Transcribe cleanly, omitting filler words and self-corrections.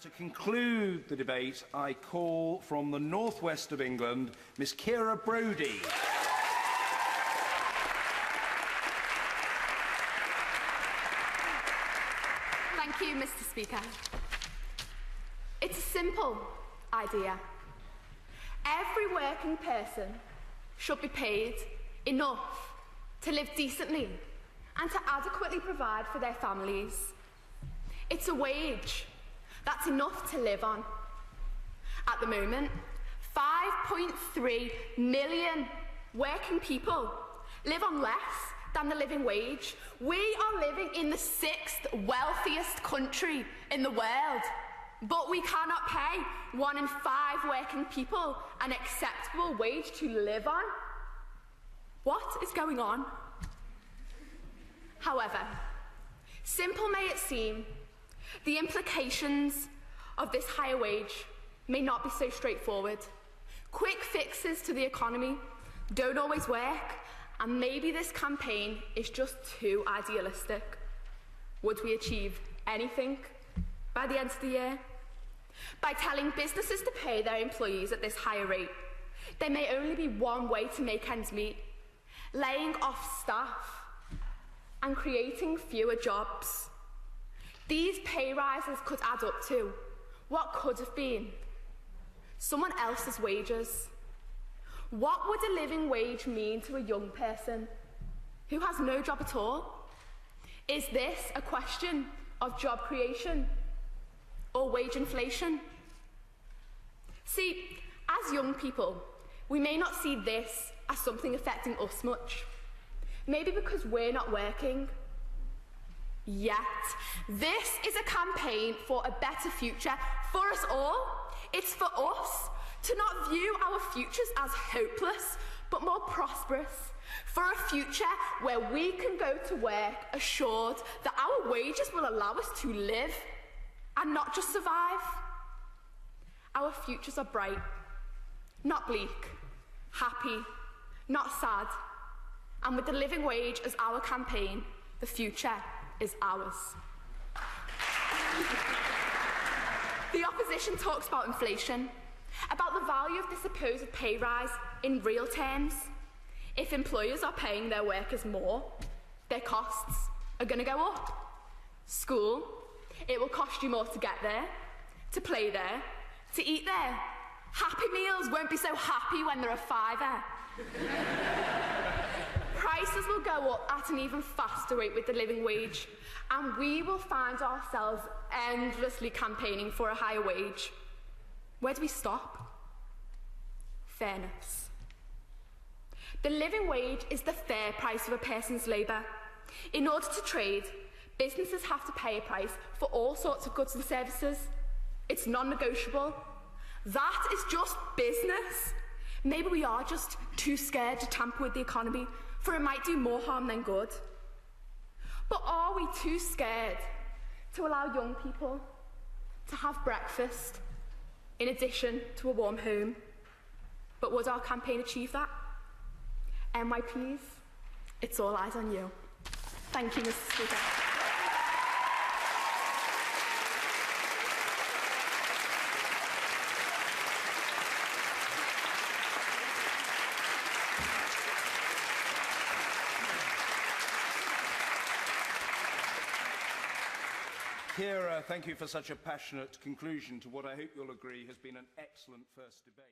To conclude the debate, I call from the northwest of England, Miss Ciara Brodie. Thank you, Mr. Speaker. It's a simple idea. Every working person should be paid enough to live decently and to adequately provide for their families. It's a wage that's enough to live on. At the moment, 5.3 million working people live on less than the living wage. We are living in the 6th wealthiest country in the world, but we cannot pay 1 in 5 working people an acceptable wage to live on. What is going on? However, simple may it seem, the implications of this higher wage may not be so straightforward. Quick fixes to the economy don't always work, and maybe this campaign is just too idealistic. Would we achieve anything by the end of the year? By telling businesses to pay their employees at this higher rate, there may only be one way to make ends meet: laying off staff and creating fewer jobs. These pay rises could add up to what could have been someone else's wages. What would a living wage mean to a young person who has no job at all? Is this a question of job creation or wage inflation? See, as young people, we may not see this as something affecting us much. Maybe because we're not working. Yet, this is a campaign for a better future for us all. It's for us to not view our futures as hopeless, but more prosperous. For a future where we can go to work assured that our wages will allow us to live and not just survive. Our futures are bright, not bleak, happy, not sad. And with the living wage as our campaign, the future is ours. The opposition talks about inflation, about the value of the supposed pay rise in real terms. If employers are paying their workers more, their costs are going to go up. School, it will cost you more to get there, to play there, to eat there. Happy Meals won't be so happy when they're a £5. Prices will go up at an even faster rate with the living wage, and we will find ourselves endlessly campaigning for a higher wage. Where do we stop? Fairness. The living wage is the fair price of a person's labour. In order to trade, businesses have to pay a price for all sorts of goods and services. It's non-negotiable. That is just business. Maybe we are just too scared to tamper with the economy, for it might do more harm than good. But are we too scared to allow young people to have breakfast in addition to a warm home? But would our campaign achieve that? NYPs, it's all eyes on you. Thank you, Mr. Speaker. Ciara, thank you for such a passionate conclusion to what I hope you'll agree has been an excellent first debate.